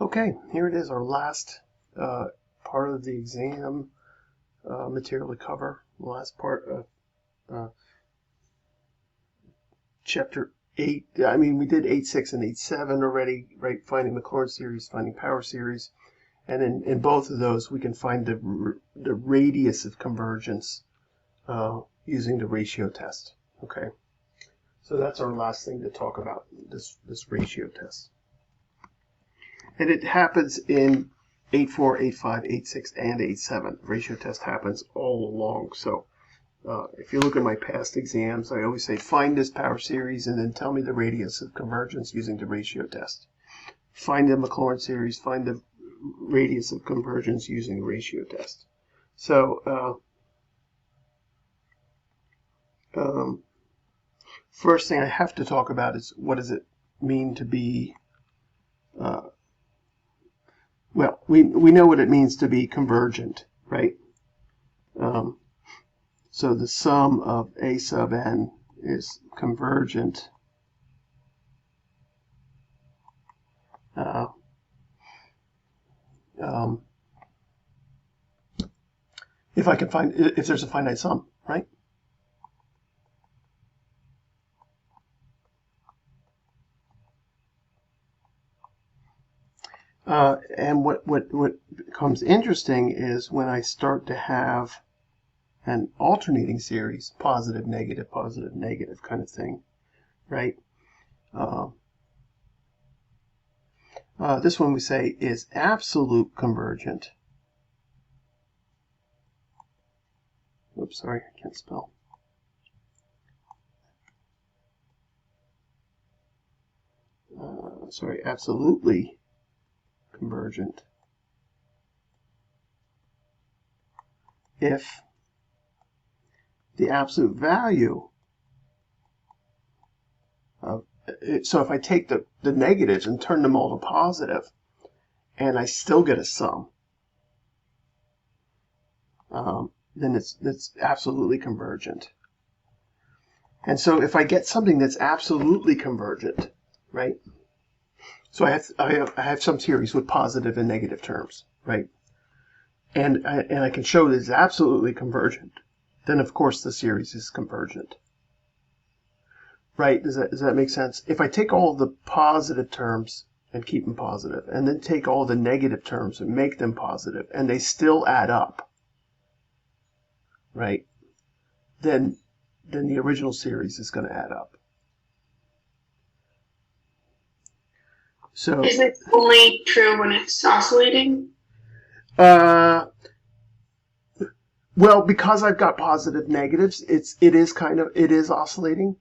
Okay, here it is, our last part of the exam material to cover. The last part of uh, chapter 8. I mean, we did 8.6 and 8.7 already, right? Finding Maclaurin series, finding power series. And in both of those, we can find the radius of convergence using the ratio test. Okay, so that's our last thing to talk about, this ratio test. And it happens in 8.4, 8.5, 8.6, and 8.7. Ratio test happens all along. So if you look at my past exams, I always say find this power series and then tell me the radius of convergence using the ratio test. Find the Maclaurin series, find the radius of convergence using the ratio test. So first thing I have to talk about is what does it mean to be well, we know what it means to be convergent, right? So the sum of A sub n is convergent if I can find, if there's a finite sum, right? And what becomes interesting is when I start to have an alternating series, positive, negative kind of thing, right? This one we say is absolute convergent. Oops, sorry, I can't spell. Sorry, absolutely convergent if the absolute value of, so if I take the negatives and turn them all to positive and I still get a sum, then it's absolutely convergent. And so if I get something that's absolutely convergent, right? So I have some series with positive and negative terms, right? And I can show that it's absolutely convergent. Then of course the series is convergent, right? Does that make sense? If I take all the positive terms and keep them positive, and then take all the negative terms and make them positive, and they still add up, right? Then the original series is going to add up. So is it only true when it's oscillating? well, because I've got positive negatives, it is oscillating,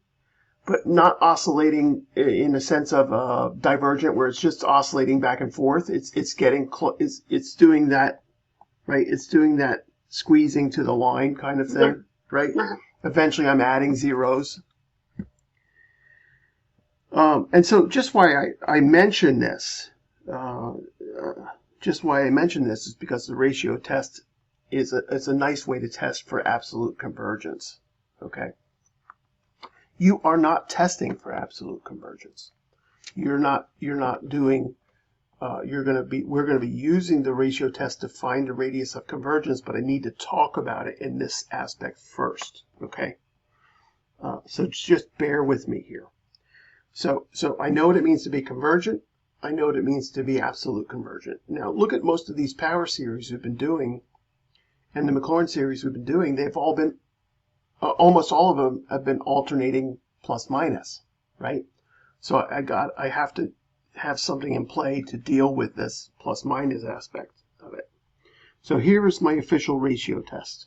but not oscillating in the sense of divergent, where it's just oscillating back and forth. It's getting it's doing that, right? It's doing that squeezing to the line kind of thing, right? Eventually, I'm adding zeros. And so just why I mention this, is because the ratio test is a nice way to test for absolute convergence. Okay. You are not testing for absolute convergence. We're going to be using the ratio test to find the radius of convergence, but I need to talk about it in this aspect first. Okay. So just bear with me here. So I know what it means to be convergent. I know what it means to be absolute convergent. Now look at most of these power series we've been doing, and the Maclaurin series we've been doing. They've all been, almost all of them have been alternating plus minus, right? So I have to have something in play to deal with this plus minus aspect of it. So here is my official ratio test.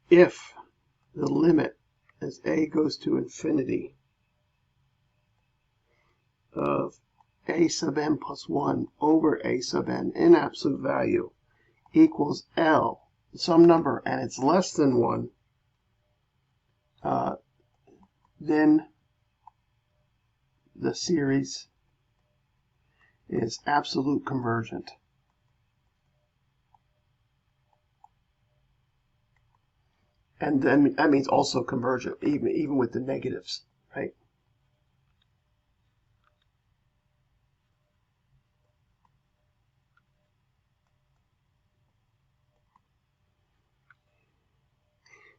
If the limit as a goes to infinity of a sub n plus 1 over a sub n in absolute value equals L, some number, and it's less than 1, then the series is absolute convergent. And then that means also convergent, even with the negatives, right?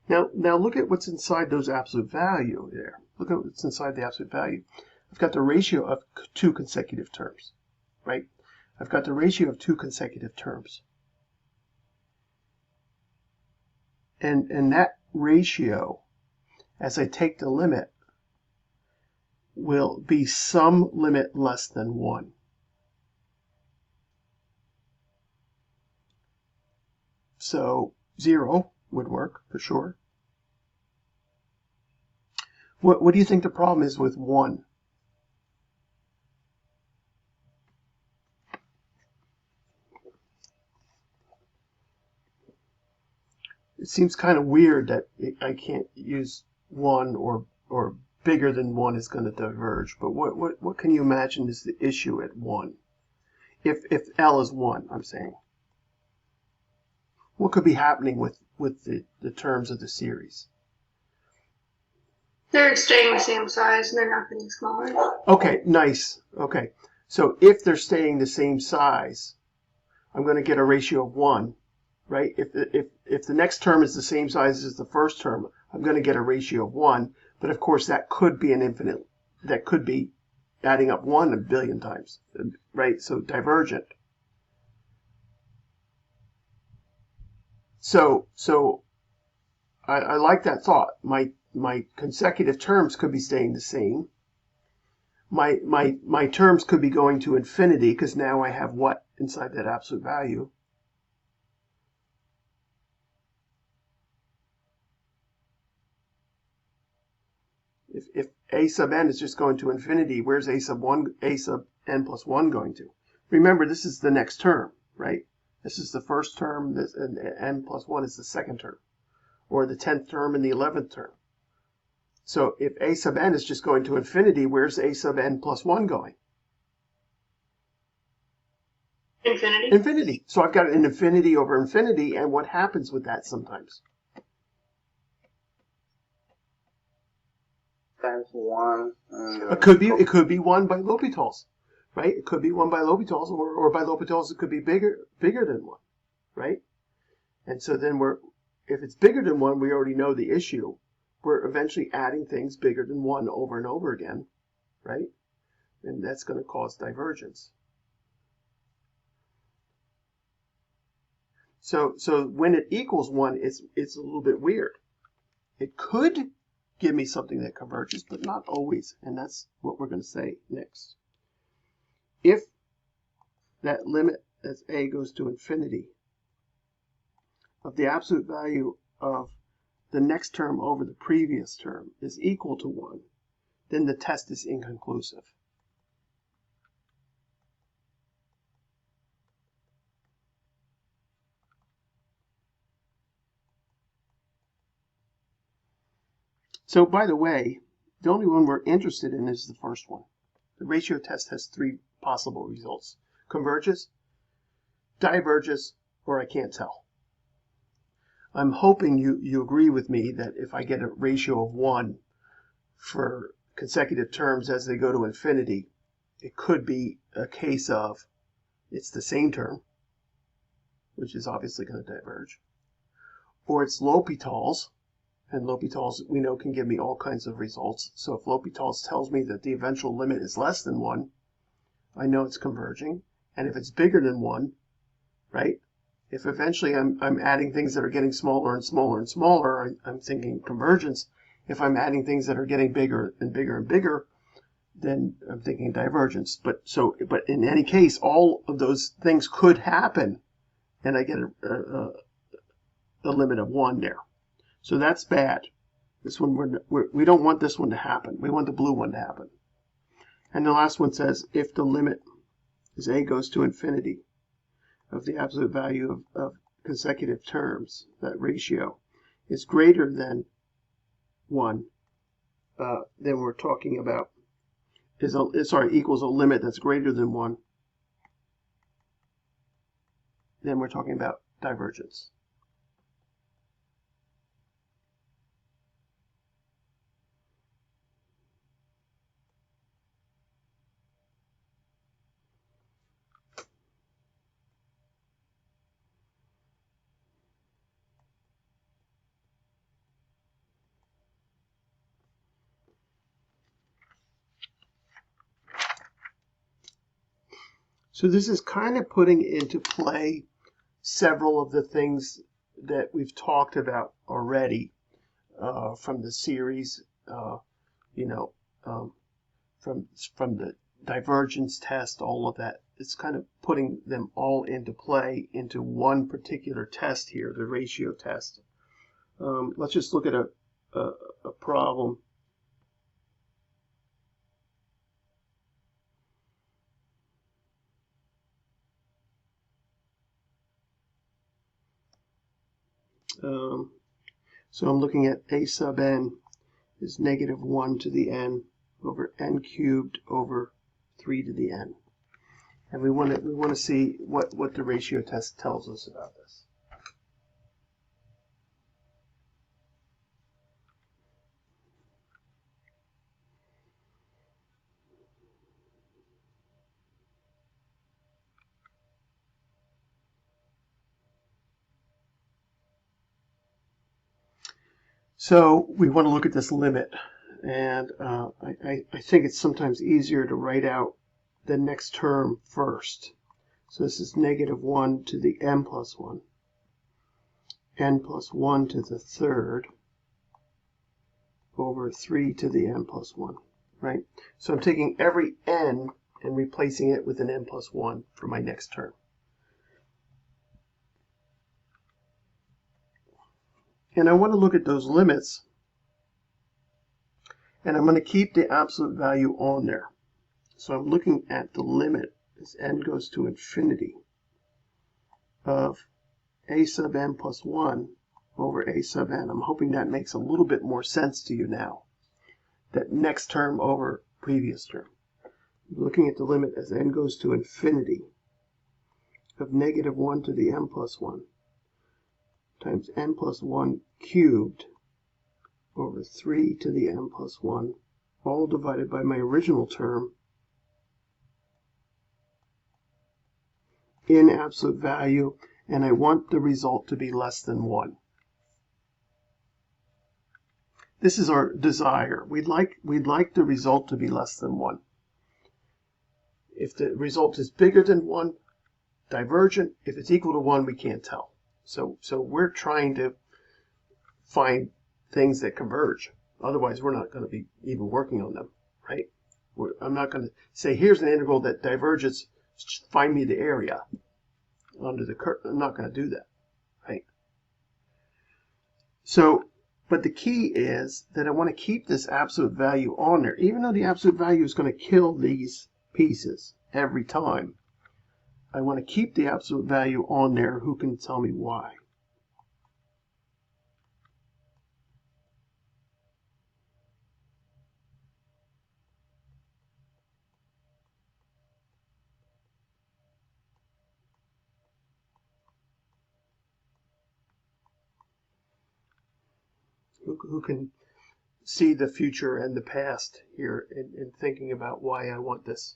Now look at what's inside those absolute value there. Look at what's inside the absolute value. I've got the ratio of two consecutive terms, right? I've got the ratio of two consecutive terms. And that ratio, as I take the limit, will be some limit less than 1. So 0 would work for sure. What do you think the problem is with 1? It seems kind of weird that I can't use 1 or bigger than 1 is going to diverge. But what can you imagine is the issue at 1? If L is 1, I'm saying. What could be happening with the terms of the series? They're staying the same size and they're not getting smaller. Okay, nice. Okay, so if they're staying the same size, I'm going to get a ratio of 1, right? If the next term is the same size as the first term, I'm going to get a ratio of 1. But of course, that could be an infinite. That could be adding up 1 a billion times, right? So divergent. So I like that thought. My consecutive terms could be staying the same. My terms could be going to infinity because now I have what inside that absolute value? If a sub n is just going to infinity, where's a sub n plus 1 going to? Remember, this is the next term, right? This is the first term, and n plus 1 is the second term, or the 10th term and the 11th term. So if a sub n is just going to infinity, where's a sub n plus 1 going? Infinity. Infinity. So I've got an infinity over infinity, and what happens with that sometimes? Times 1. It could be 1 by L'Hopital's, right? It could be 1 by L'Hopital's, or by L'Hopital's it could be bigger than 1, right? And so then if it's bigger than 1, we already know the issue. We're eventually adding things bigger than 1 over and over again, right? And that's going to cause divergence. So when it equals 1, it's a little bit weird. It could give me something that converges, but not always, and that's what we're going to say next. If that limit as a goes to infinity of the absolute value of the next term over the previous term is equal to 1, then the test is inconclusive. So, by the way, the only one we're interested in is the first one. The ratio test has 3 possible results: converges, diverges, or I can't tell. I'm hoping you agree with me that if I get a ratio of 1 for consecutive terms as they go to infinity, it could be a case of it's the same term, which is obviously going to diverge, or it's L'Hopital's, and L'Hopital's we know can give me all kinds of results. So if L'Hopital's tells me that the eventual limit is less than 1, I know it's converging. And if it's bigger than 1, right? If eventually I'm adding things that are getting smaller and smaller and smaller, I'm thinking convergence. If I'm adding things that are getting bigger and bigger and bigger, then I'm thinking divergence. But in any case, all of those things could happen, and I get a limit of 1 there. So that's bad. This one we don't want this one to happen. We want the blue one to happen. And the last one says if the limit as a goes to infinity of the absolute value of consecutive terms, that ratio is greater than 1, then we're talking about equals a limit that's greater than 1, then we're talking about divergence. So this is kind of putting into play several of the things that we've talked about already from the series, you know, from the divergence test, all of that. It's kind of putting them all into play into one particular test here, the ratio test. Let's just look at a problem. So I'm looking at a sub n is negative 1 to the n over n cubed over 3 to the n. And we want to see what the ratio test tells us about this. So we want to look at this limit, and I think it's sometimes easier to write out the next term first. So this is negative 1 to the n plus 1, n plus 1 to the third over 3 to the n plus 1, right? So I'm taking every n and replacing it with an n plus 1 for my next term. And I want to look at those limits, and I'm going to keep the absolute value on there. So I'm looking at the limit as n goes to infinity of a sub n plus 1 over a sub n. I'm hoping that makes a little bit more sense to you now. That next term over previous term. I'm looking at the limit as n goes to infinity of negative 1 to the n plus 1 times n plus 1 cubed over 3 to the n plus 1, all divided by my original term in absolute value, and I want the result to be less than 1. This is our desire. We'd like the result to be less than 1. If the result is bigger than 1, divergent. If it's equal to 1, we can't tell. So we're trying to find things that converge. Otherwise, we're not going to be even working on them, right? I'm not going to say, here's an integral that diverges, find me the area under the curve. I'm not going to do that, right? So, but the key is that I want to keep this absolute value on there, even though the absolute value is going to kill these pieces every time. I want to keep the absolute value on there. Who can tell me why? Who can see the future and the past here in thinking about why I want this?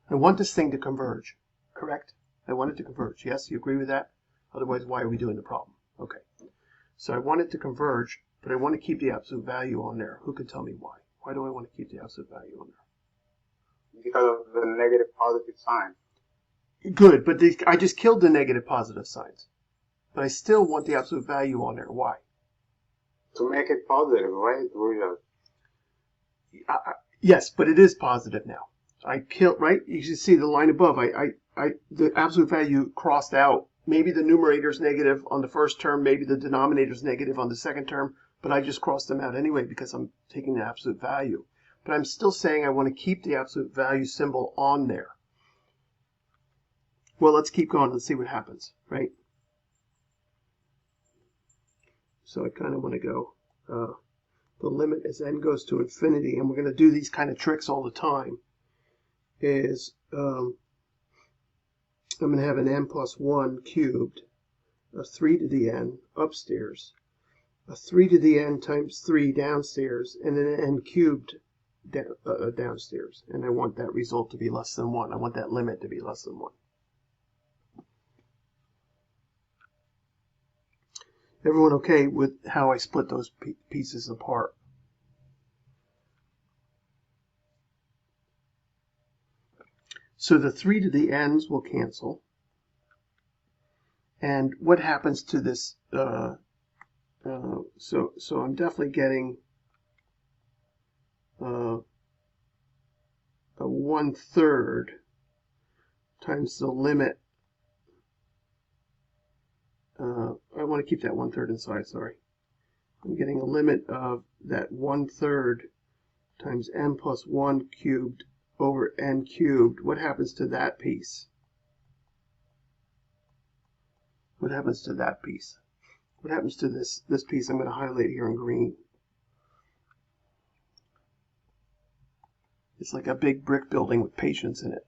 I want this thing to converge, correct? I want it to converge. Yes, you agree with that? Otherwise, why are we doing the problem? Okay. So I want it to converge, but I want to keep the absolute value on there. Who can tell me why? Why do I want to keep the absolute value on there? Because of the negative positive sign. Good, but I just killed the negative positive signs. But I still want the absolute value on there. Why? To make it positive, right? Yes, but it is positive now. I killed, right? You should see the line above. The absolute value crossed out. Maybe the numerator's negative on the first term, maybe the denominator's negative on the second term, but I just crossed them out anyway because I'm taking the absolute value. But I'm still saying I want to keep the absolute value symbol on there. Well, let's keep going and see what happens, right? So I kind of want to go, the limit as n goes to infinity, and we're going to do these kind of tricks all the time, is I'm going to have an n plus 1 cubed, a 3 to the n upstairs, a 3 to the n times 3 downstairs, and then an n cubed downstairs. And I want that result to be less than 1. I want that limit to be less than 1. Everyone okay with how I split those pieces apart? So the 3 to the n's will cancel. And what happens to this? So I'm definitely getting a 1/3 times the limit. I want to keep that 1/3 inside, sorry. I'm getting a limit of that 1/3 times n plus 1 cubed over n cubed. What happens to that piece? What happens to that piece? What happens to this piece? I'm going to highlight here in green. It's like a big brick building with patients in it.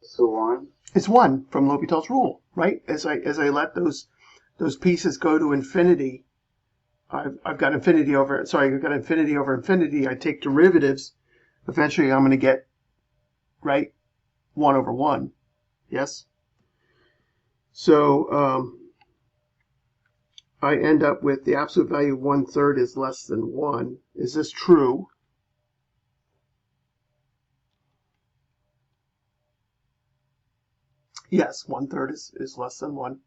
So 1. It's 1 from L'Hopital's rule, right? As I let those pieces go to infinity, I've got infinity over infinity. I take derivatives. Eventually, I'm going to get, right, 1 over 1. Yes? So I end up with the absolute value of 1/3 is less than 1. Is this true? Yes, 1/3 is less than 1.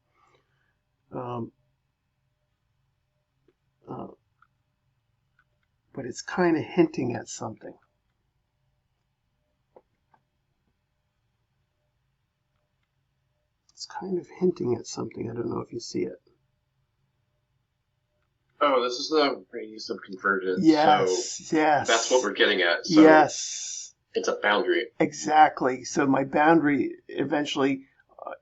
But it's kind of hinting at something. It's kind of hinting at something. I don't know if you see it. Oh, this is the radius of convergence. Yes, so yes. That's what we're getting at. So yes. It's a boundary. Exactly. So my boundary eventually,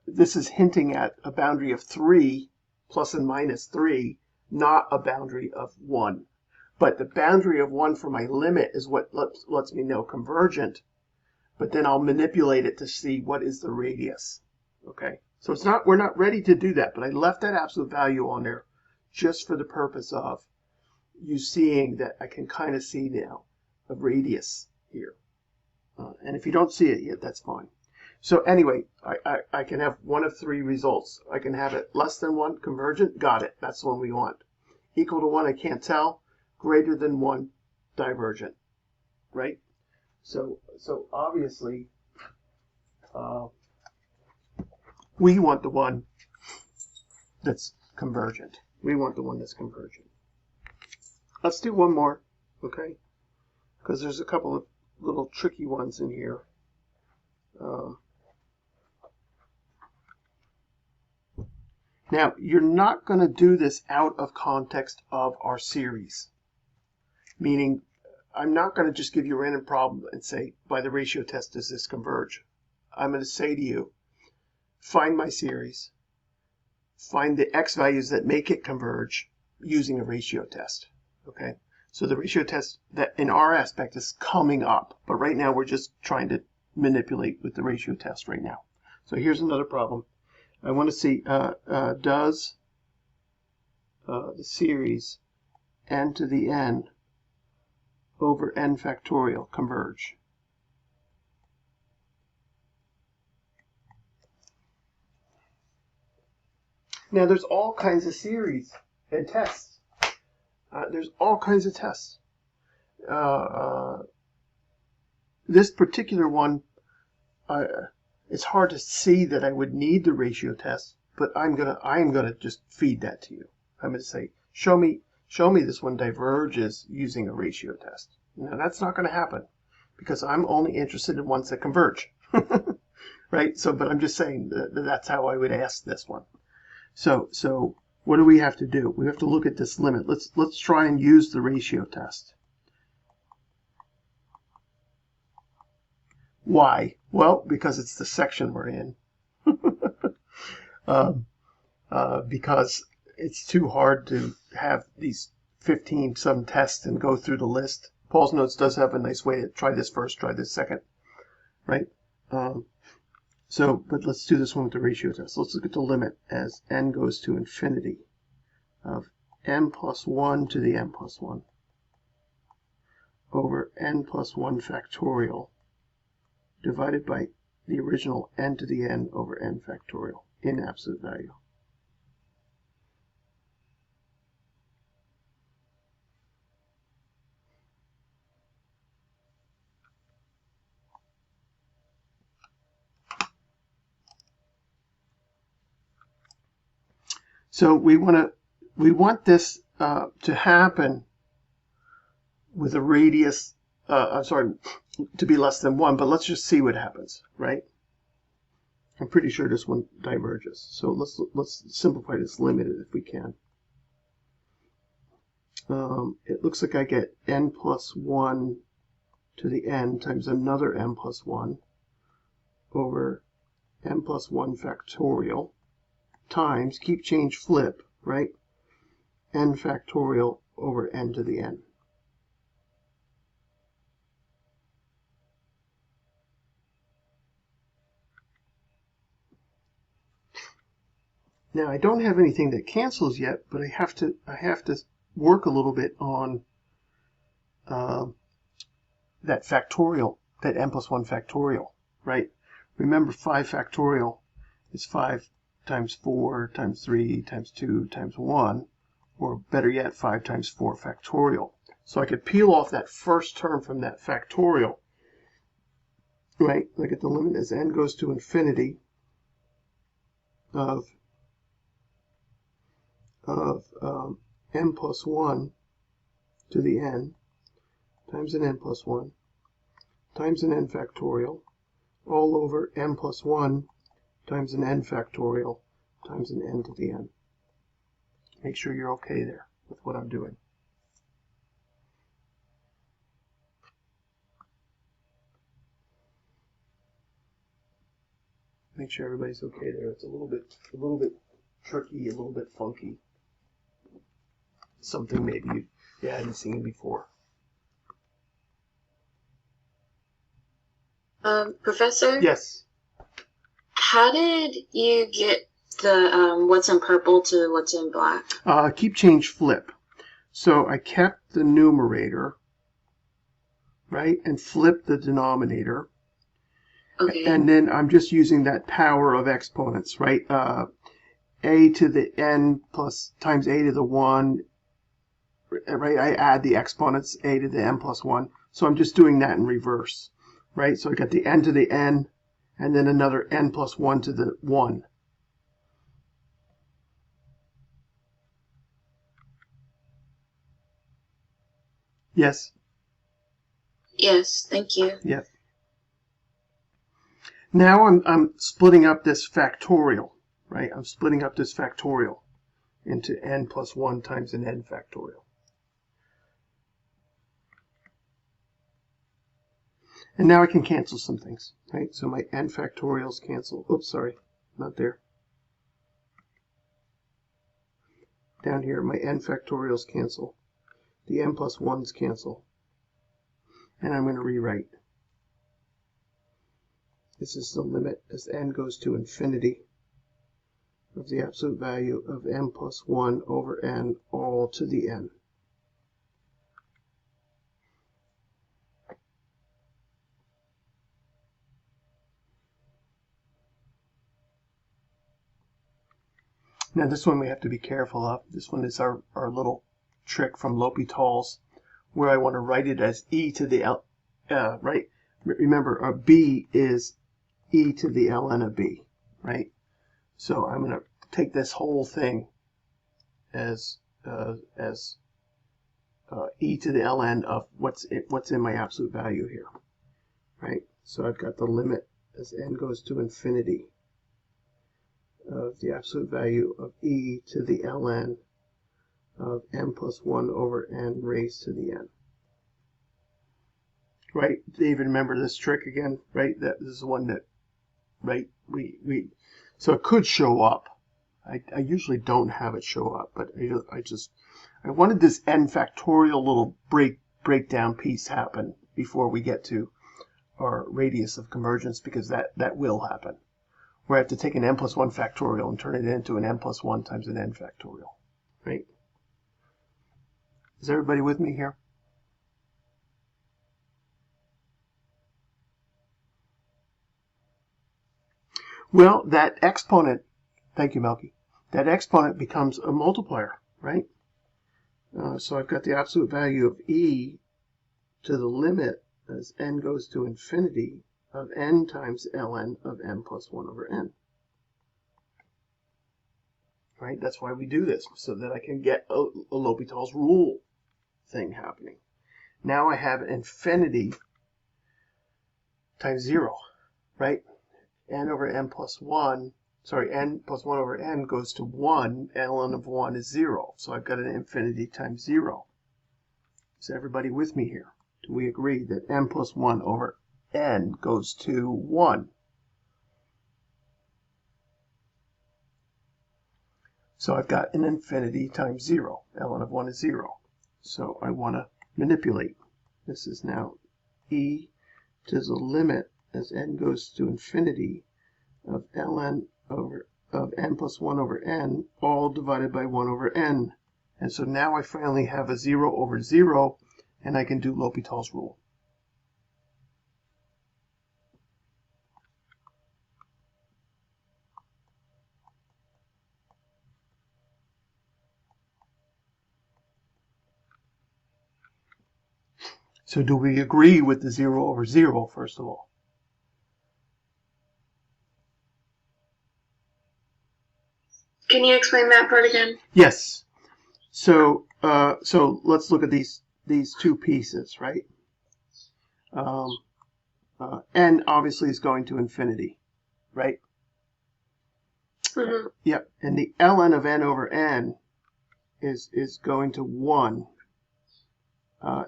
this is hinting at a boundary of 3, plus and minus 3, not a boundary of 1. But the boundary of 1 for my limit is what lets me know convergent. But then I'll manipulate it to see what is the radius. Okay. So we're not ready to do that, but I left that absolute value on there just for the purpose of you seeing that I can kind of see now a radius here. And if you don't see it yet, that's fine. So anyway, I can have one of 3 results. I can have it less than 1, convergent, got it. That's the one we want. Equal to 1, I can't tell. Greater than 1, divergent, right? So obviously, we want the one that's convergent. We want the one that's convergent. Let's do one more, okay? Because there's a couple of little tricky ones in here. Now, you're not going to do this out of context of our series. Meaning, I'm not going to just give you a random problem and say, by the ratio test, does this converge? I'm going to say to you, find my series, find the x values that make it converge using a ratio test. Okay? So the ratio test that in our aspect is coming up, but right now we're just trying to manipulate with the ratio test right now. So here's another problem. I want to see, does the series n to the n over n factorial converge? Now there's all kinds of series and tests. There's all kinds of tests. This particular one, it's hard to see that I would need the ratio test, but I'm gonna just feed that to you. I'm gonna say, show me this one diverges using a ratio test. Now that's not gonna happen because I'm only interested in ones that converge, right? So, but I'm just saying that's how I would ask this one. So what do we have to do? We have to look at this limit. Let's try and use the ratio test. Why? Well, because it's the section we're in. Because it's too hard to have these 15 some tests and go through the list. Paul's Notes does have a nice way to try this first, try this second, right? But let's do this one with the ratio test. Let's look at the limit as n goes to infinity of n plus 1 to the n plus 1 over n plus 1 factorial divided by the original n to the n over n factorial in absolute value. So we want this to happen with a radius, I'm sorry, to be less than 1, but let's just see what happens, right? I'm pretty sure this one diverges. So let's simplify this limit if we can. It looks like I get n plus 1 to the n times another n plus 1 over n plus 1 factorial times, keep change flip, right? N factorial over n to the n. Now I don't have anything that cancels yet, but I have to work a little bit on that factorial, that n plus 1 factorial, right? Remember 5 factorial is 5 times 4 times 3 times 2 times 1, or better yet, 5 times 4 factorial. So I could peel off that first term from that factorial, right? Look at the limit as n goes to infinity of n plus 1 to the n times an n plus 1 times an n factorial all over n plus 1 times an n factorial times an n to the n. Make sure you're okay there with what I'm doing. Make sure everybody's okay there. It's a little bit tricky, a little bit funky. Something maybe you hadn't seen before. Professor? Yes. How did you get the what's in purple to what's in black? Keep change flip. So I kept the numerator, right, and flipped the denominator. Okay. And then I'm just using that power of exponents, right? A to the n plus times a to the 1, right? I add the exponents a to the n plus 1. So I'm just doing that in reverse, right? So I got the n to the n, and then another n plus 1 to the 1. Yes? Yes, thank you. Yes. Now I'm splitting up this factorial, right? I'm splitting up this factorial into n plus 1 times an n factorial. And now I can cancel some things, right? So my n factorials cancel. Oops, sorry, not there. Down here, my n factorials cancel. The n plus 1s cancel. And I'm going to rewrite. This is the limit as n goes to infinity of the absolute value of n plus 1 over n all to the n. Now this one we have to be careful of. This one is our little trick from L'Hopital's, where I want to write it as e to the l, right? Remember, our b is e to the ln of b, right? So I'm going to take this whole thing as e to the ln of what's in my absolute value here, right? So I've got the limit as n goes to infinity of the absolute value of e to the ln of n plus 1 over n raised to the n. Right, David, remember this trick again, right? This is one that, right, so it could show up. I usually don't have it show up, but I wanted this n factorial little breakdown piece happen before we get to our radius of convergence, because that will happen. Where I have to take an n plus 1 factorial and turn it into an n plus 1 times an n factorial, right? Is everybody with me here? Well, that exponent, thank you, Melky, that exponent becomes a multiplier, right? So I've got the absolute value of e to the limit as n goes to infinity of n times ln of n plus 1 over n. right? That's why we do this, so that I can get a L'Hopital's rule thing happening. Now I have infinity times 0, right? N over n plus 1, sorry, n plus 1 over n goes to 1, ln of 1 is 0. So I've got an infinity times 0. Is everybody with me here? Do we agree that n plus 1 over n goes to 1? So I've got an infinity times 0. ln of 1 is 0. So I want to manipulate. This is now e to the limit as n goes to infinity of ln of n plus 1 over n, all divided by 1 over n. And so now I finally have a 0 over 0, and I can do L'Hopital's rule. So do we agree with the 0 over 0, first of all? Can you explain that part again? Yes. So so let's look at these two pieces, right? N obviously is going to infinity, right? Mm-hmm. Yep. And the ln of n over n is going to 1.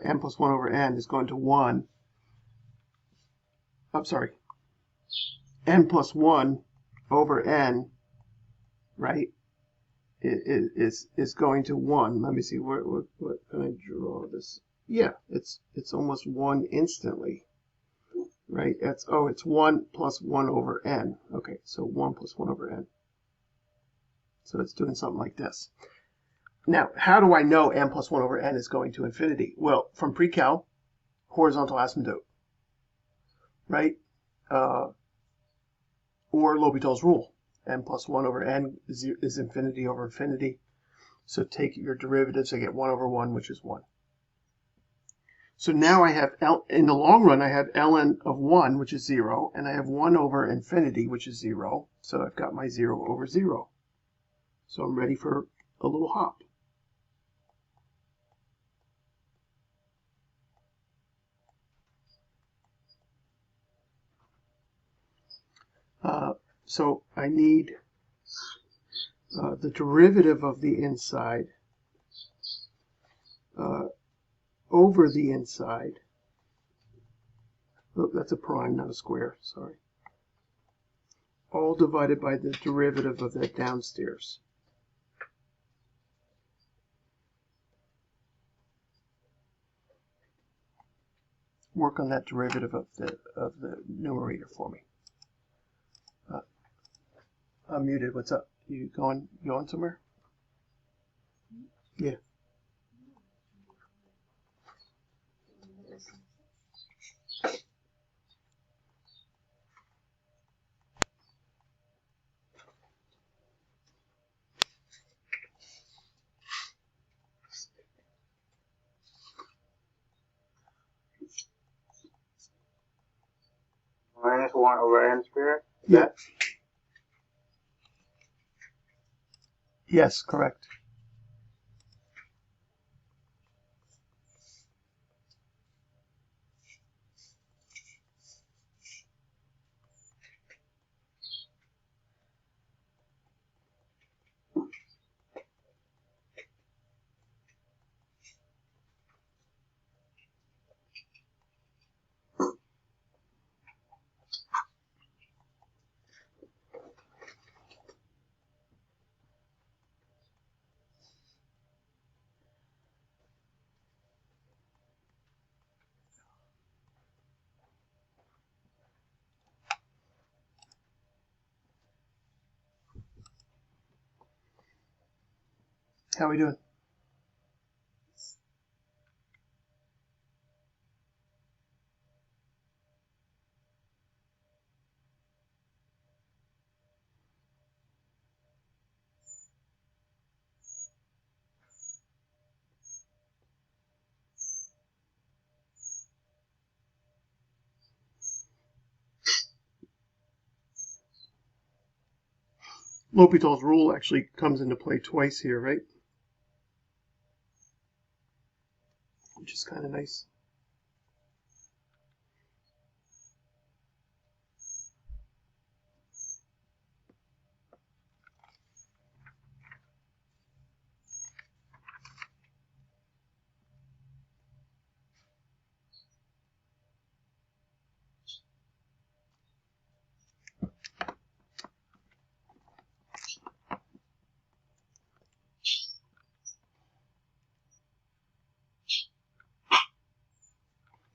N plus 1 over n is going to 1. I'm sorry. N plus 1 over n, right, is going to 1. Let me see, what can I draw this? Yeah, it's almost 1 instantly, right? It's 1 plus 1 over n. Okay, so 1 plus 1 over n. So it's doing something like this. Now, how do I know n plus 1 over n is going to infinity? Well, from pre-cal, horizontal asymptote, right? Or L'Hopital's rule. N plus 1 over n is infinity over infinity. So take your derivatives, I get 1 over 1, which is 1. So now I have, in the long run, I have ln of 1, which is 0, and I have 1 over infinity, which is 0. So I've got my 0 over 0. So I'm ready for a little hop. So I need the derivative of the inside over the inside. Oh, that's a prime, not a square, sorry. All divided by the derivative of that downstairs. Work on that derivative of the numerator for me. I'm muted. What's up? You going somewhere? Yeah. Minus 1 over n squared? Yeah. Yes, correct. How are we doing? L'Hopital's rule actually comes into play twice here, right? Which is kind of nice.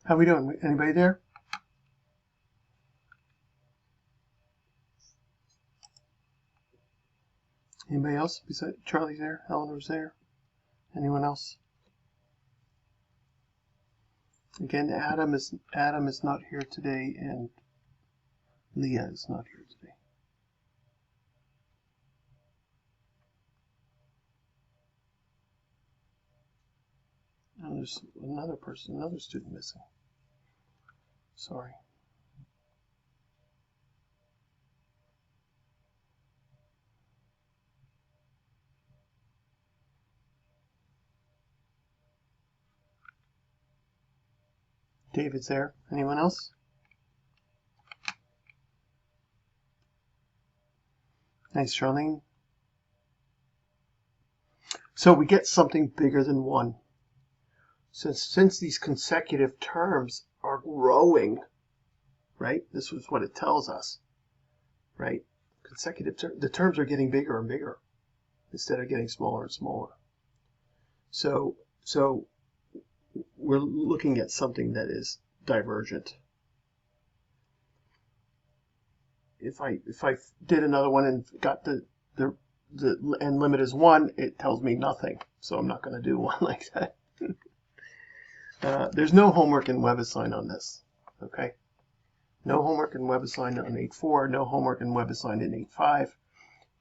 How we doing? Anybody there? Anybody else? Besides Charlie's there, Eleanor's there. Anyone else? Again, Adam is not here today, and Leah is not here today. And there's another student missing. Sorry. David's there. Anyone else? Thanks, Charlene. So we get something bigger than 1. Since these consecutive terms are growing, right? This was what it tells us, right? The terms are getting bigger and bigger instead of getting smaller and smaller. So we're looking at something that is divergent. If I did another one and got the end limit is 1, it tells me nothing. So I'm not going to do one like that. There's no homework in WebAssign on this. Okay. No homework in WebAssign on 8.4. No homework in WebAssign in 8.5.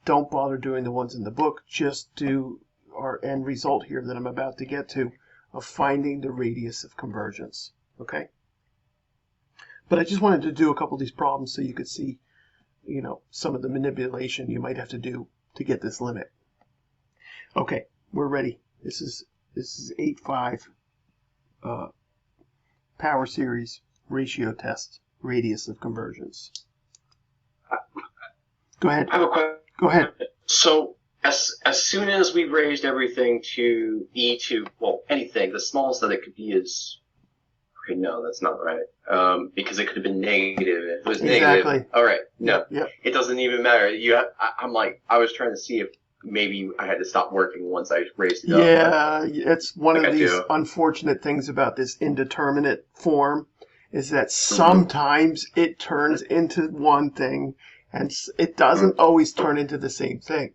Don't bother doing the ones in the book. Just do our end result here that I'm about to get to of finding the radius of convergence. Okay. But I just wanted to do a couple of these problems so you could see, some of the manipulation you might have to do to get this limit. Okay, we're ready. This is 8.5 power series ratio test radius of convergence. Go ahead. I have a question. Go ahead. So as soon as we raised everything to e2, well, anything, the smallest that it could be is, okay, no, that's not right. Because it could have been negative. If it was negative, Exactly. all right, no, Yep. It doesn't even matter. I was trying to see if maybe I had to stop working once I raised it up. Yeah, it's one Like of I these do. unfortunate things about this indeterminate form is that sometimes it turns into one thing and it doesn't always turn into the same thing.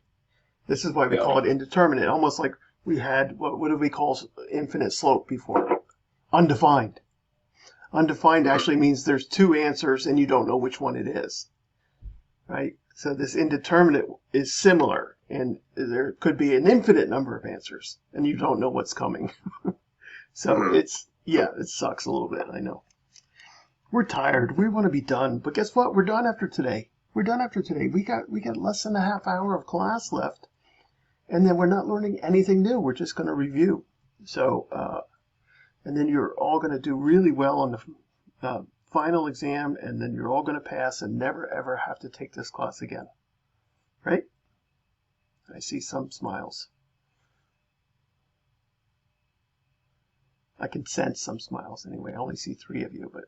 This is why we call it indeterminate, almost like we had, what did we call infinite slope before? Undefined. Undefined actually means there's 2 answers and you don't know which one it is, right? So this indeterminate is similar, and there could be an infinite number of answers and you don't know what's coming. So it sucks a little bit, I know. We're tired. We want to be done, but guess what? We're done after today. We're done after today. We got less than a half hour of class left, and then we're not learning anything new. We're just going to review. So, and then you're all going to do really well on the final exam, and then you're all going to pass and never ever have to take this class again. Right? I see some smiles. I can sense some smiles anyway. I only see 3 of you, but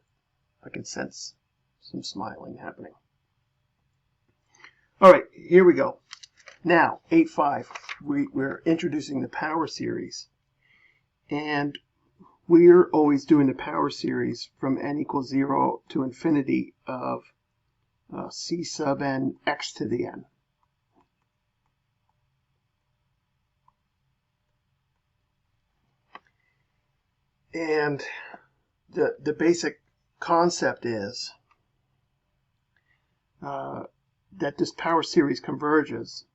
I can sense some smiling happening. All right, here we go. Now, 8.5, we're introducing the power series. And we're always doing the power series from n equals 0 to infinity of c sub n x to the n. And the basic concept is that this power series converges.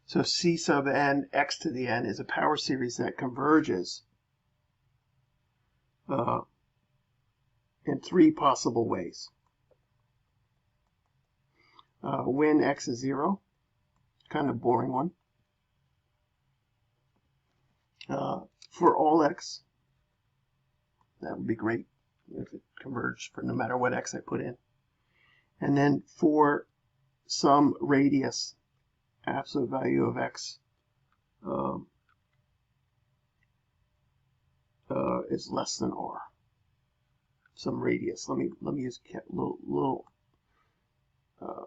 So c sub n x to the n is a power series that converges in 3 possible ways. when x is 0. Kind of boring one. For all x, that would be great if it converged for no matter what x I put in. And then for some radius, absolute value of x is less than r. Some radius. Let me use little r.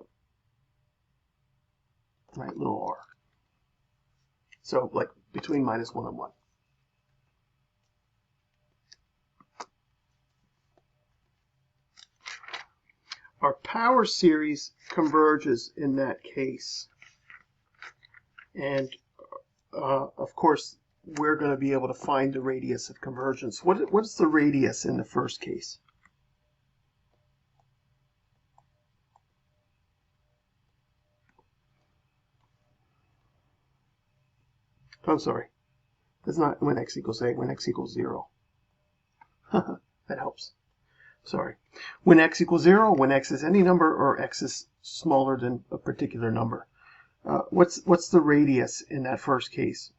So like between -1 and 1. Our power series converges in that case. And of course, we're going to be able to find the radius of convergence. What is the radius in the first case? I'm sorry. It's not when x equals a, when x equals 0. That helps. Sorry. When x equals 0, when x is any number, or x is smaller than a particular number. What's the radius in that first case?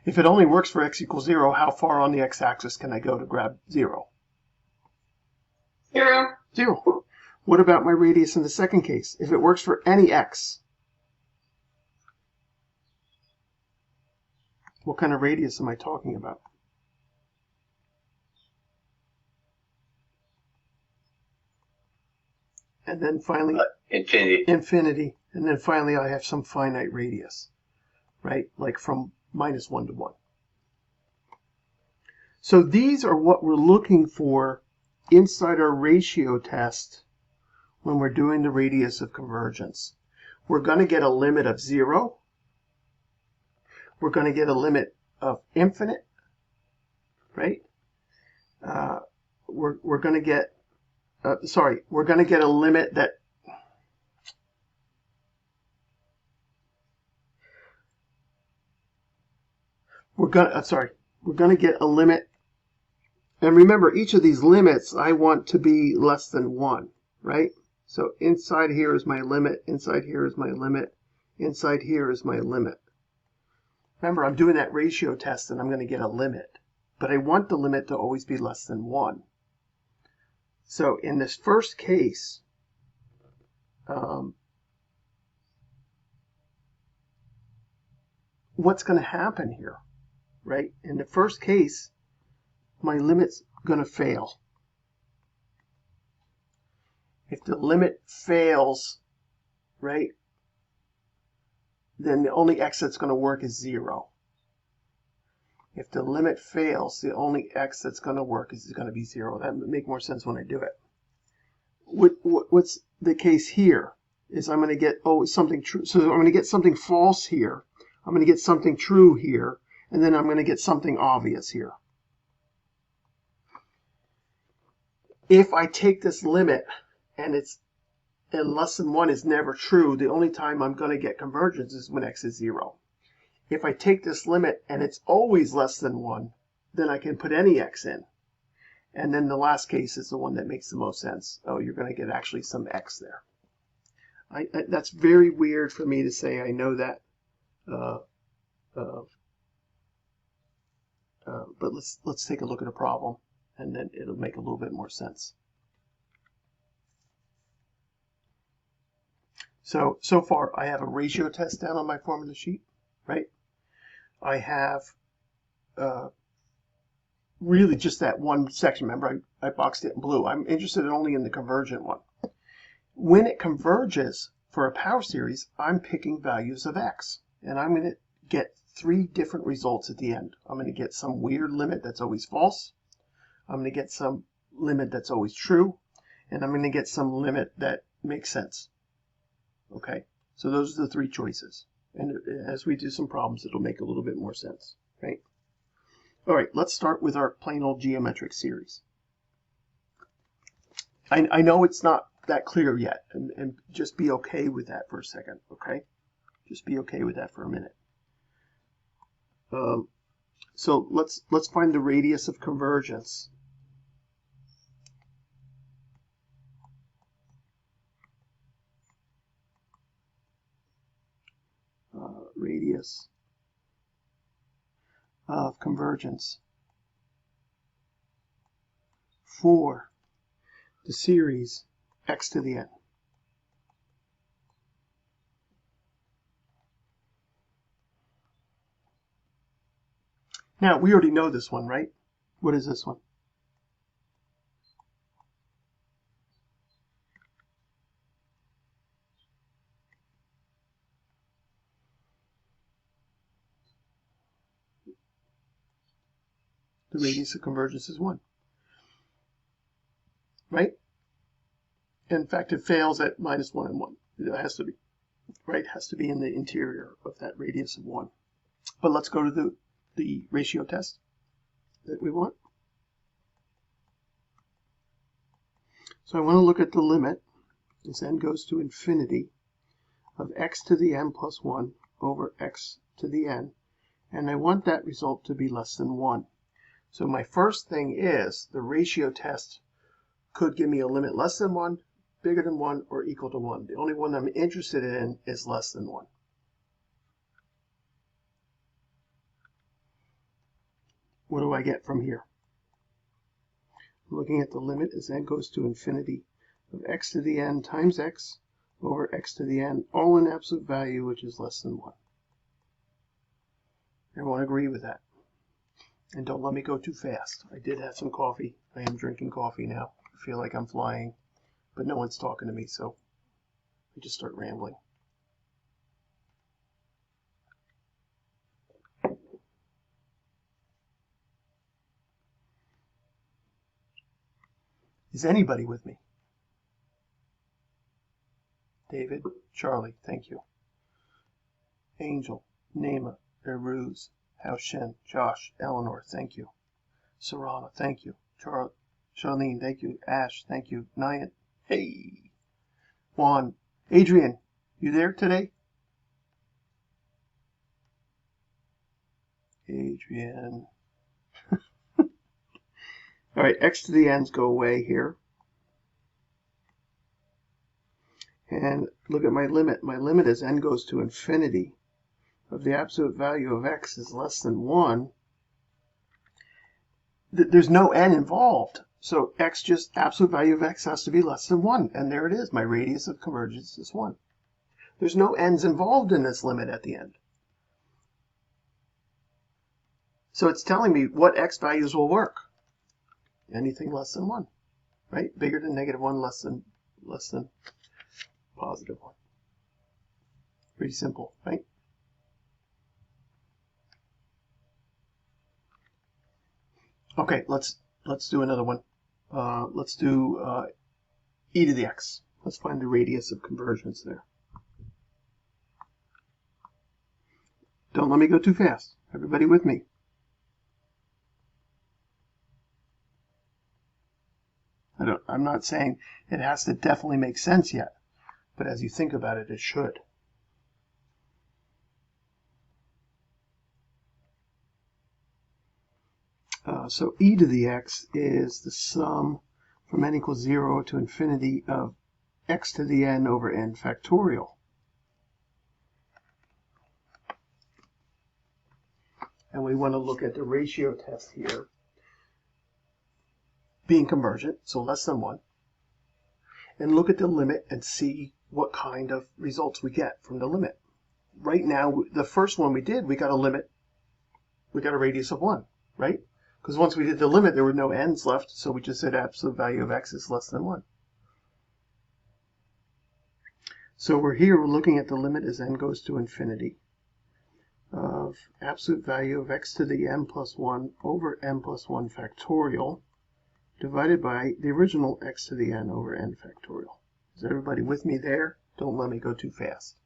If it only works for x equals 0, how far on the x-axis can I go to grab 0? 0. 0. What about my radius in the second case? If it works for any x, what kind of radius am I talking about? And then finally, infinity. Infinity. And then finally, I have some finite radius, right? Like from -1 to 1. So these are what we're looking for inside our ratio test when we're doing the radius of convergence. We're going to get a limit of 0. We're going to get a limit of infinite, right? We're going to get, we're going to get a limit that we're going to get a limit. And remember, each of these limits I want to be less than 1, right? So inside here is my limit, inside here is my limit, inside here is my limit. Remember, I'm doing that ratio test and I'm going to get a limit. But I want the limit to always be less than 1. So in this first case, what's going to happen here, right? In the first case, my limit's going to fail. If the limit fails, right, then the only x that's going to work is 0. If the limit fails, the only x that's going to work is going to be 0. That would make more sense when I do it. What's the case here is I'm going to get something true. So I'm going to get something false here. I'm going to get something true here. And then I'm going to get something obvious here. If I take this limit and less than 1 is never true, the only time I'm going to get convergence is when x is 0. If I take this limit and it's always less than 1, then I can put any x in. And then the last case is the one that makes the most sense. Oh, you're going to get actually some x there. That's very weird for me to say. I know that. But let's take a look at a problem, and then it'll make a little bit more sense. So far, I have a ratio test down on my formula sheet, right? I have really just that one section. Remember, I boxed it in blue. I'm interested only in the convergent one. When it converges for a power series, I'm picking values of x, and I'm going to get 3 different results at the end. I'm going to get some weird limit that's always false. I'm going to get some limit that's always true, and I'm going to get some limit that makes sense. Okay, so those are the 3 choices. And as we do some problems, it'll make a little bit more sense, right? All right, let's start with our plain old geometric series. I know it's not that clear yet, and just be okay with that for a second, okay? Just be okay with that for a minute. So let's find the radius of convergence. Radius of convergence for the series x to the n. Now, we already know this one, right? What is this one? The radius of convergence is 1. Right? In fact, it fails at minus 1 and 1. It has to be, right? It has to be in the interior of that radius of 1. But let's go to the ratio test that we want. So I want to look at the limit as n goes to infinity of x to the n plus 1 over x to the n. And I want that result to be less than 1. So my first thing is the ratio test could give me a limit less than 1, bigger than 1, or equal to 1. The only one I'm interested in is less than 1. What do I get from here? I'm looking at the limit as n goes to infinity of x to the n times x over x to the n, all in absolute value, which is less than 1. Everyone agree with that? And don't let me go too fast. I did have some coffee. I am drinking coffee now. I feel like I'm flying, but no one's talking to me, so I just start rambling. Is anybody with me? David, Charlie, thank you. Angel, Nema, Eruz, Haoshen, Josh, Eleanor, thank you. Sarana, thank you. Charlene, thank you. Ash, thank you. Nyan, hey. Juan, Adrian, you there today? Adrian. All right, x to the n's go away here. And look at my limit. My limit as n goes to infinity of the absolute value of x is less than 1. There's no n involved. So x, just absolute value of x has to be less than 1. And there it is. My radius of convergence is 1. There's no n's involved in this limit at the end. So it's telling me what x values will work. Anything less than 1, right? Bigger than -1, less than +1. Pretty simple, right? Okay, let's do another one. Let's do e to the x. Let's find the radius of convergence there. Don't let me go too fast. Everybody with me? I'm not saying it has to definitely make sense yet, but as you think about it, it should. So e to the x is the sum from n equals 0 to infinity of x to the n over n factorial. And we want to look at the ratio test here being convergent, so less than 1, and look at the limit and see what kind of results we get from the limit. Right now, the first one we did, we got a limit, we got a radius of 1, right? Because once we did the limit, there were no n's left, so we just said absolute value of x is less than 1. So we're looking at the limit as n goes to infinity of absolute value of x to the n plus 1 over n plus 1 factorial divided by the original x to the n over n factorial. Is everybody with me there? Don't let me go too fast.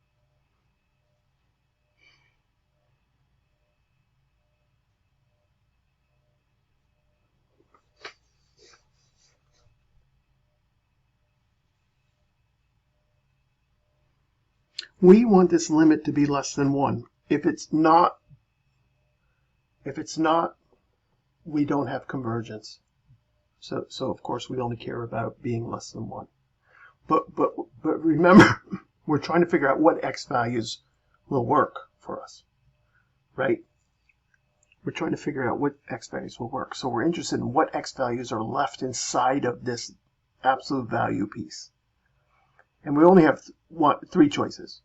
We want this limit to be less than 1. If it's not, we don't have convergence. So of course we only care about being less than 1. But remember, we're trying to figure out what x values will work for us, right? We're trying to figure out what x values will work. So we're interested in what x values are left inside of this absolute value piece. And we only have three choices.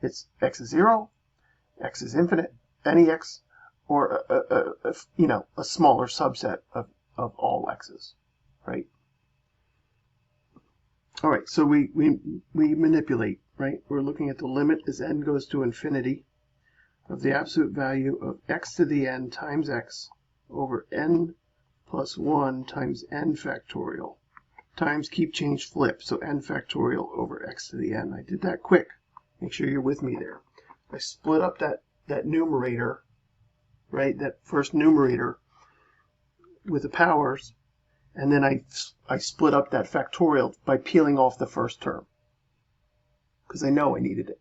It's x is 0, x is infinite, any x, or a smaller subset of all x's, right? All right, so we manipulate, right? We're looking at the limit as n goes to infinity of the absolute value of x to the n times x over n plus 1 times n factorial times keep change flip, so n factorial over x to the n. I did that quick. Make sure you're with me there. I split up that numerator, right, that first numerator with the powers, and then I split up that factorial by peeling off the first term, because I know I needed it.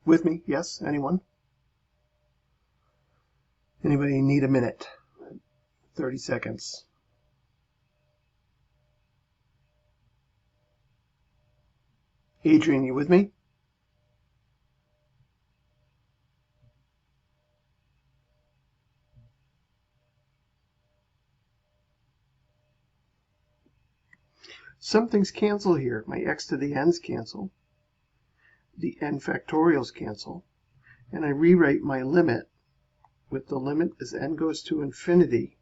With me? Yes? Anyone? Anybody need a minute? 30 seconds. Adrian, you with me? Some things cancel here. My x to the n's cancel. The n factorials cancel. And I rewrite my limit with the limit as n goes to infinity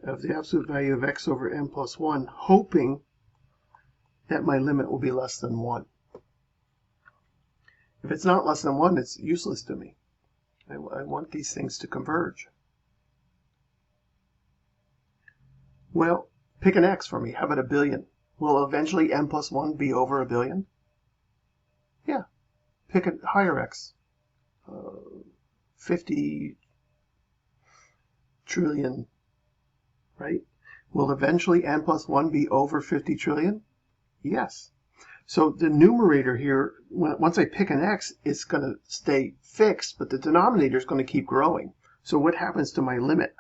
of the absolute value of x over n plus 1, hoping that my limit will be less than 1. If it's not less than 1, it's useless to me. I want these things to converge. Well, pick an x for me. How about 1 billion? Will eventually n plus 1 be over 1 billion? Yeah. Pick a higher x. 50 trillion, right? Will eventually n plus 1 be over 50 trillion? Yes. So the numerator here, once I pick an x, it's going to stay fixed, but the denominator is going to keep growing. So what happens to my limit?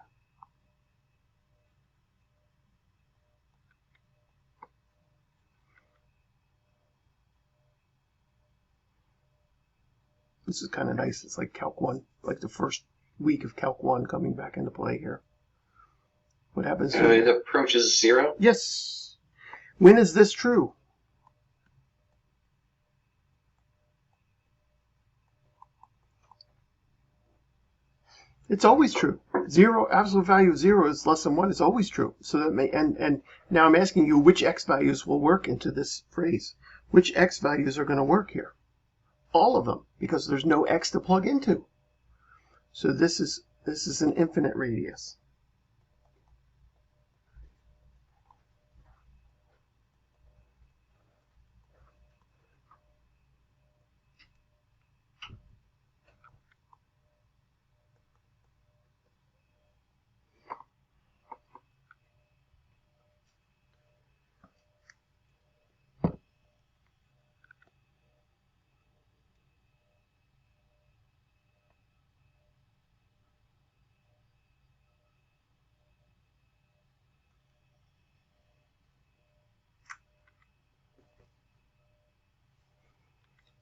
This is kind of nice. It's like Calc 1, like the first week of Calc 1 coming back into play here. What happens to it approaches 0? Yes. When is this true? It's always true. 0, absolute value of 0 is less than 1. It's always true. So that may, and now I'm asking you which x values will work into this phrase. Which x values are going to work here? All of them, because there's no x to plug into. So this is an infinite radius.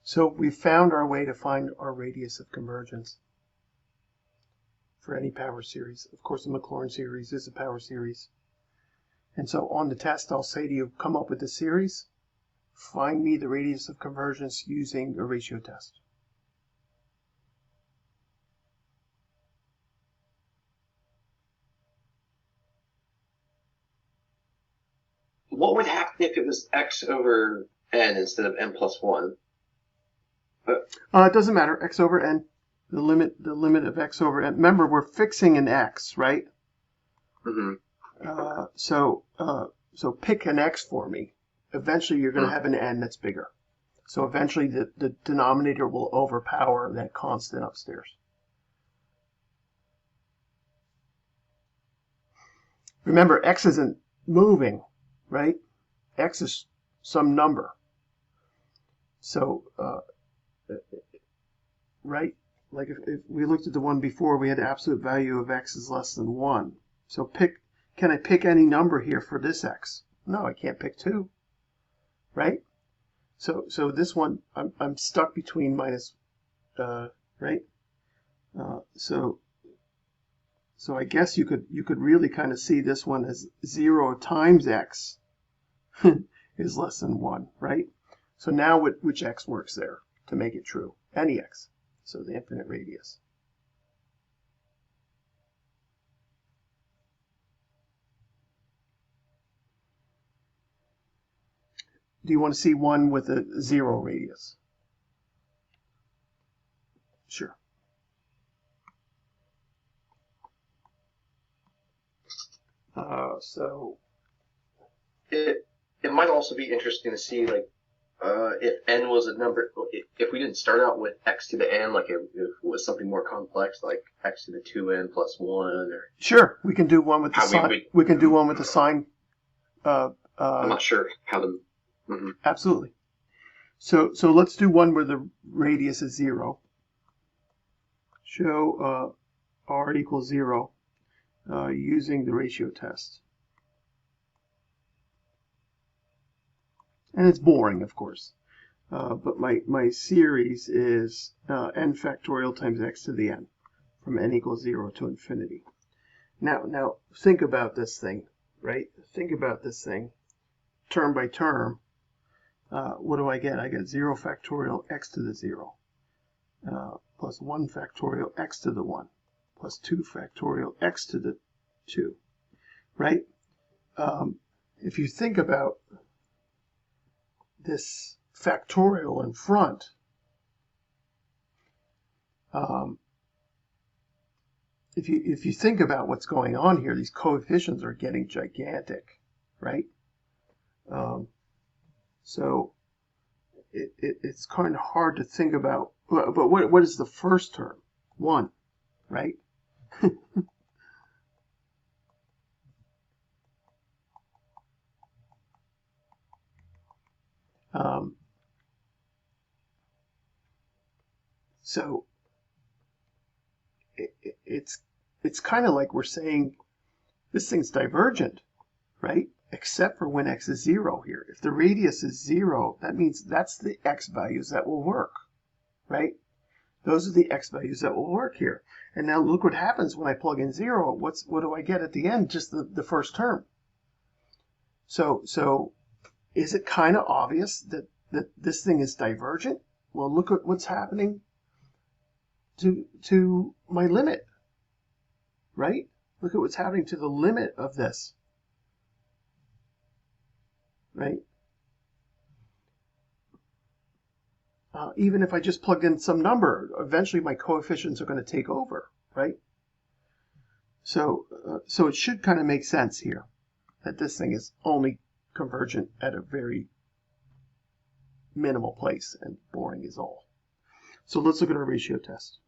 So we found our way to find our radius of convergence for any power series. Of course, the Maclaurin series is a power series. And so on the test, I'll say to you, come up with a series, find me the radius of convergence using a ratio test. What would happen if it was x over n instead of n plus 1? It doesn't matter. X over n, the limit of x over n. Remember, we're fixing an x, right? Mm-hmm. So pick an x for me. Eventually, you're going to have an n that's bigger. So eventually, the denominator will overpower that constant upstairs. Remember, x isn't moving, right? x is some number. So, right? Like if we looked at the one before, we had absolute value of x is less than 1. So can I pick any number here for this x? No, I can't pick 2, right? So this one, I'm stuck between minus, right? So I guess you could really kind of see this one as 0 times x is less than 1, right? So now which x works there to make it true? Any x. So the infinite radius. Do you want to see one with a 0 radius? Sure. So it might also be interesting to see, like, if n was a number, if we didn't start out with x to the n, like if it was something more complex, like x to the 2n plus 1, or sure, we can do one with the sign. We can do one with the sign. I'm not sure how the. Absolutely. So let's do one where the radius is 0. Show r equals 0 using the ratio test. And it's boring, of course. But my series is n factorial times x to the n, from n equals 0 to infinity. Now think about this thing, right? Think about this thing, term by term. What do I get? I get 0 factorial x to the 0, plus 1 factorial x to the 1, plus 2 factorial x to the 2, right? If you think about this factorial in front, if you think about what's going on here, these coefficients are getting gigantic, right? So it's kind of hard to think about. But what is the first term? 1, right? So it's kind of like we're saying this thing's divergent, right? Except for when x is 0 here. If the radius is 0, that means that's the x values that will work, right? Those are the x values that will work here. And now look what happens when I plug in 0. What do I get at the end? Just the first term. So is it kind of obvious that this thing is divergent? Well, look at what's happening to my limit, right? Look at what's happening to the limit of this, right? Even if I just plug in some number, eventually my coefficients are going to take over, right? So it should kind of make sense here that this thing is only convergent at a very minimal place, and boring is all. So let's look at our ratio test.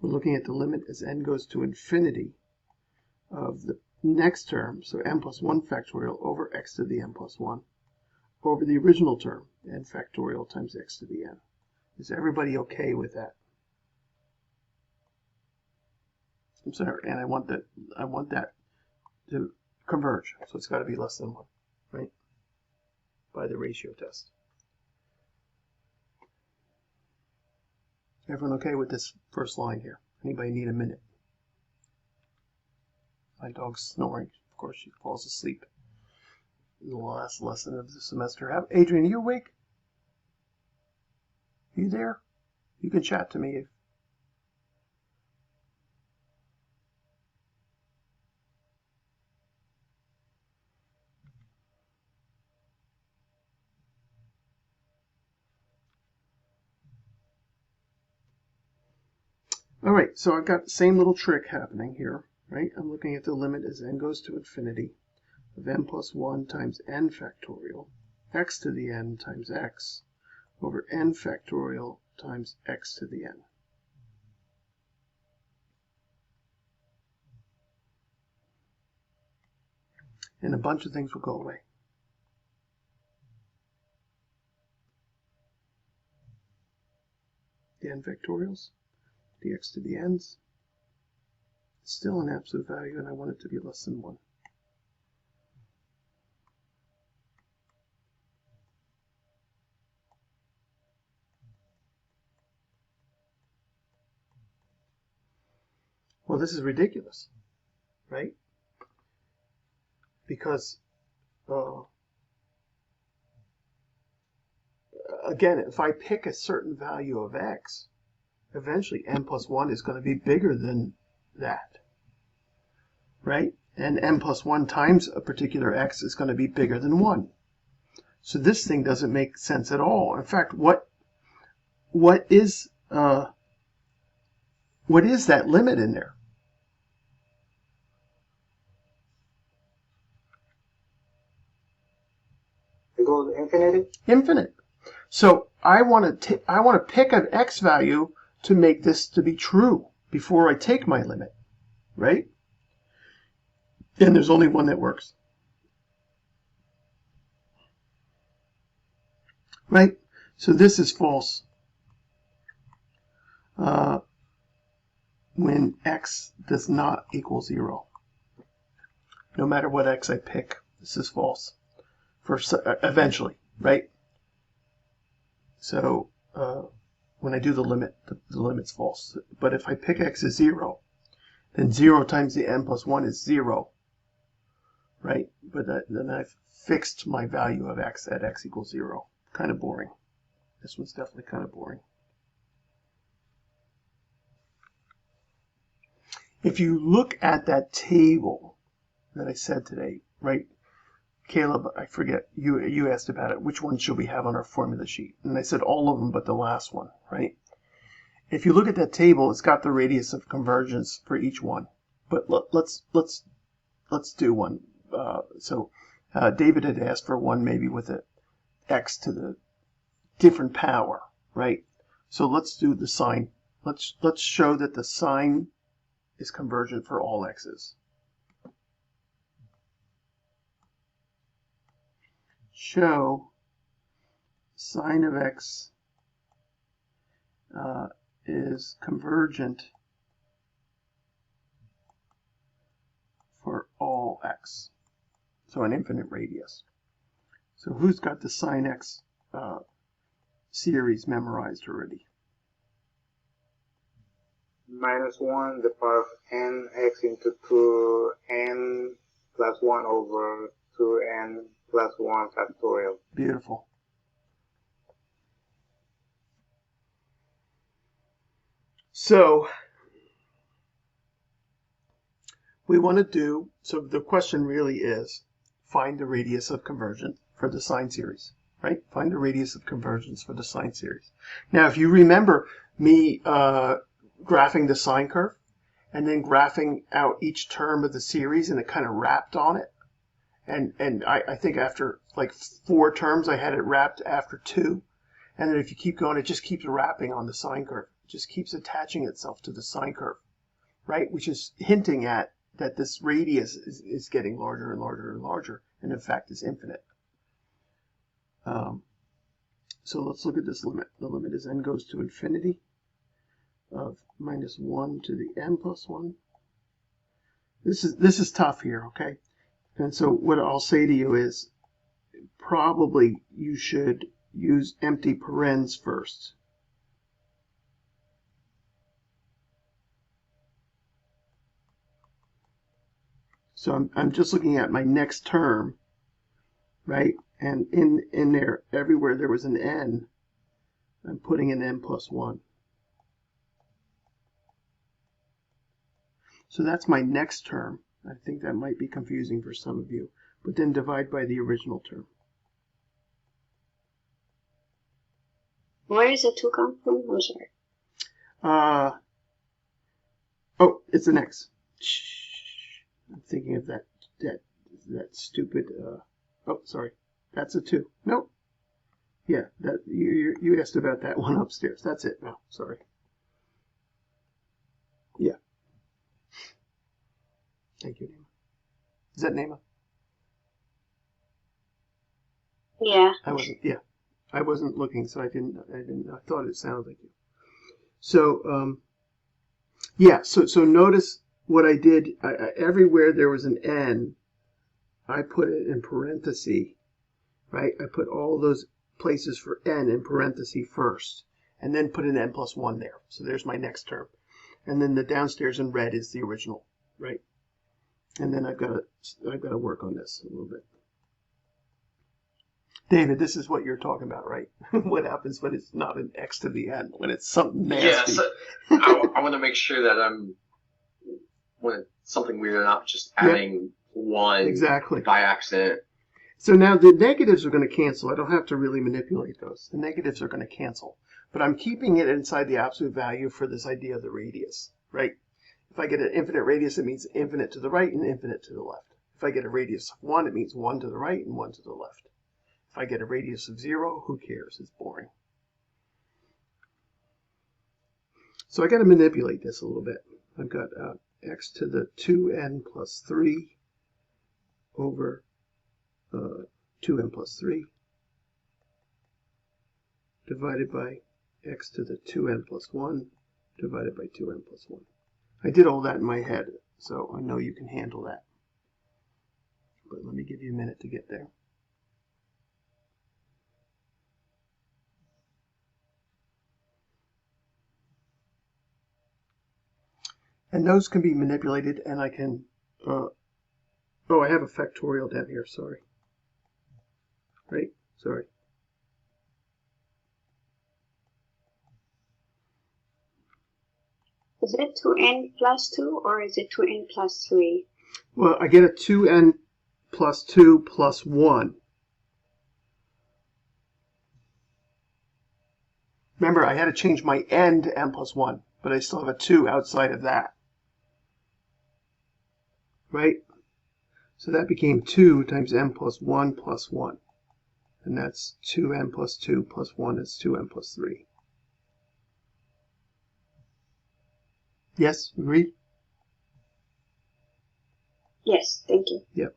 We're looking at the limit as n goes to infinity of the next term, so n plus 1 factorial over x to the n plus 1, over the original term, n factorial times x to the n. Is everybody okay with that? I'm sorry, and I want that to converge, so it's got to be less than 1, right? By the ratio test. Everyone okay with this first line here? Anybody need a minute? My dog's snoring. Of course, she falls asleep. The last lesson of the semester. Adrian, are you awake? Are you there? You can chat to me. All right, so I've got the same little trick happening here, right? I'm looking at the limit as n goes to infinity of n plus 1 times n factorial, x to the n times x, over n factorial times x to the n. and a bunch of things will go away. The n factorials, dx to the n's, is still an absolute value, and I want it to be less than 1. Well, this is ridiculous, right? Because, again, if I pick a certain value of x, eventually n plus 1 is going to be bigger than that, right? And n plus 1 times a particular x is going to be bigger than 1. So this thing doesn't make sense at all. In fact, what is that limit in there? It goes infinity? Infinite. So I want to pick an x value to make this to be true before I take my limit, right? And there's only one that works. Right? So this is false when x does not equal 0. No matter what x I pick, this is false for eventually, right? So when I do the limit, the limit's false. But if I pick x as 0, then 0 times the n plus 1 is 0, right? But then I've fixed my value of x at x equals 0. Kind of boring. This one's definitely kind of boring. If you look at that table that I said today, right? Caleb, I forget, you asked about it. Which one should we have on our formula sheet? And I said all of them but the last one, right? If you look at that table, it's got the radius of convergence for each one. But let's do one. David had asked for one maybe with a x to the different power, right? So let's do the sine. Let's show that the sine is convergent for all x's. Show sine of x is convergent for all x. So an infinite radius. So who's got the sine x series memorized already? -1 the power of n x into 2n plus 1 over 2n plus 1 factorial. Beautiful. So we want to do, so the question really is, find the radius of convergence for the sine series, right? Find the radius of convergence for the sine series. Now, if you remember me graphing the sine curve and then graphing out each term of the series, and it kind of wrapped on it. And I think after like 4 terms, I had it wrapped after 2. And then if you keep going, it just keeps wrapping on the sine curve. It just keeps attaching itself to the sine curve, right? Which is hinting at that this radius is getting larger and larger and larger, and in fact is infinite. So let's look at this limit. The limit as n goes to infinity of -1 to the n plus 1. This is tough here, okay? And so what I'll say to you is probably you should use empty parens first. So I'm just looking at my next term, right? And in there, everywhere there was an n, I'm putting an n plus 1. So that's my next term. I think that might be confusing for some of you. But then divide by the original term. Where does the 2 come from? I'm sorry. Oh, it's an x. Shh. I'm thinking of that stupid. Oh, sorry. That's a 2. Nope. Yeah, that you asked about that one upstairs. That's it. No, sorry. Yeah. Thank you, Nema. Is that Nema? Yeah. I wasn't looking, so I thought it sounded like you. So, so notice what I did. Everywhere there was an n, I put it in parentheses, right? I put all those places for n in parentheses first, and then put an n plus 1 there. So there's my next term. And then the downstairs in red is the original, right? And then I've got to work on this a little bit. David, this is what you're talking about, right? What happens when it's not an x to the n, when it's something nasty? Yeah, so I want to make sure that when it's something weird, not just adding one exactly by accident. So now the negatives are going to cancel. I don't have to really manipulate those. The negatives are going to cancel. But I'm keeping it inside the absolute value for this idea of the radius, right? If I get an infinite radius, it means infinite to the right and infinite to the left. If I get a radius of 1, it means 1 to the right and 1 to the left. If I get a radius of 0, who cares? It's boring. So I got to manipulate this a little bit. I've got x to the 2n plus 3 over 2n plus 3 divided by x to the 2n plus 1 divided by 2n plus 1. I did all that in my head, so I know you can handle that. But let me give you a minute to get there. And those can be manipulated, and I can, oh, I have a factorial down here, sorry. Right, sorry. Is it 2n plus 2 or is it 2n plus 3? Well, I get a 2n plus 2 plus 1. Remember, I had to change my n to n plus 1, but I still have a 2 outside of that. Right? So that became 2 times n plus 1 plus 1. And that's 2n plus 2 plus 1 is 2n plus 3. Yes, agreed? Yes, thank you. Yep.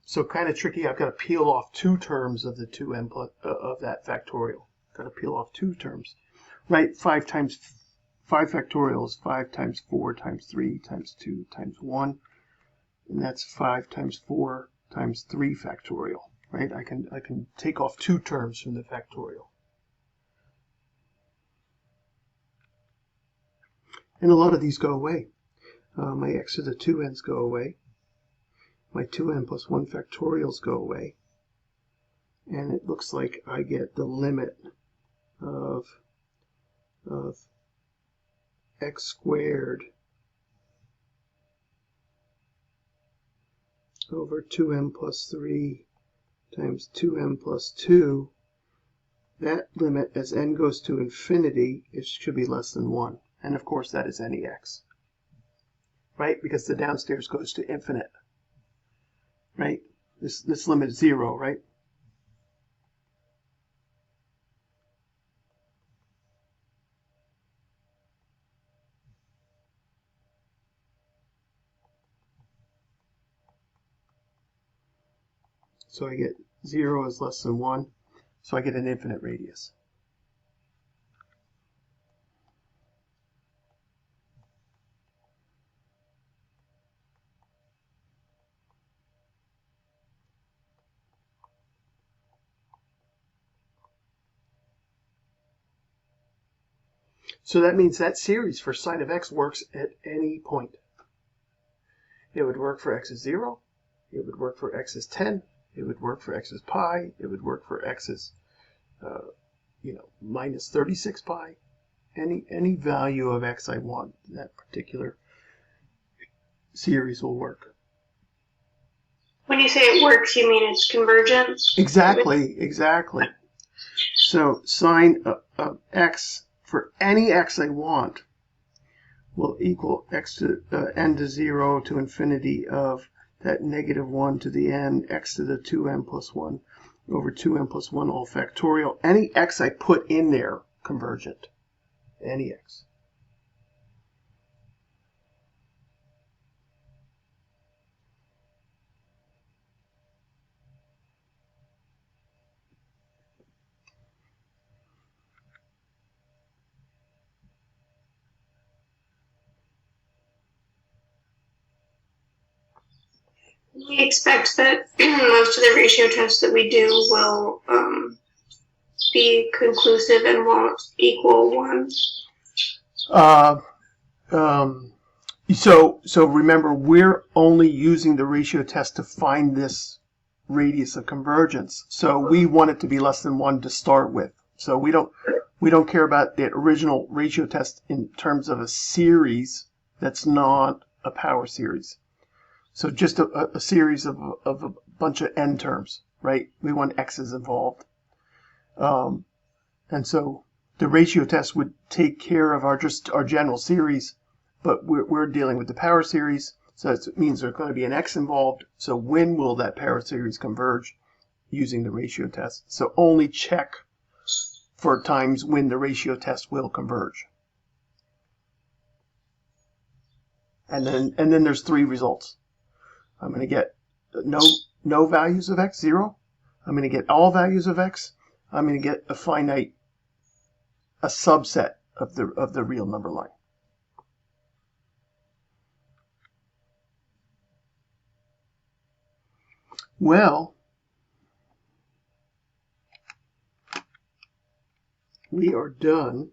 So kind of tricky. I've got to peel off 2 terms of the 2n plus of that factorial. Got to peel off 2 terms, right? 5 times 5 factorial is 5 times 4 times 3 times 2 times 1, and that's 5 times 4 times 3 factorial, right? I can take off 2 terms from the factorial, and a lot of these go away. My x to the 2n's go away. My 2n plus 1 factorials go away, and it looks like I get the limit of x squared over 2n plus 3 times 2n plus 2. That limit, as n goes to infinity, it should be less than 1. And of course that is any x, right? Because the downstairs goes to infinite. Right? This limit is 0, right? So I get 0 is less than 1, so I get an infinite radius. So that means that series for sine of x works at any point. It would work for x is 0. It would work for x is 10. It would work for x is pi. It would work for x is, minus 36 pi. Any value of x I want, that particular series will work. When you say it works, you mean it's convergent? Exactly. So sine of x for any x I want will equal x to n to 0 to infinity of that negative 1 to the n, x to the 2n plus 1 over 2n plus 1 all factorial. Any x I put in there, convergent. Any x. We expect that most of the ratio tests that we do will be conclusive and won't equal 1. So remember, we're only using the ratio test to find this radius of convergence. So we want it to be less than 1 to start with. So we don't care about the original ratio test in terms of a series that's not a power series. So just a series of a bunch of n terms, right? We want x's involved. And so the ratio test would take care of our general series, but we're dealing with the power series, so it means there's going to be an x involved. So when will that power series converge using the ratio test? So only check for times when the ratio test will converge. And then there's 3 results. I'm going to get no values of x, 0. I'm going to get all values of x. I'm going to get a subset of the real number line. Well, we are done.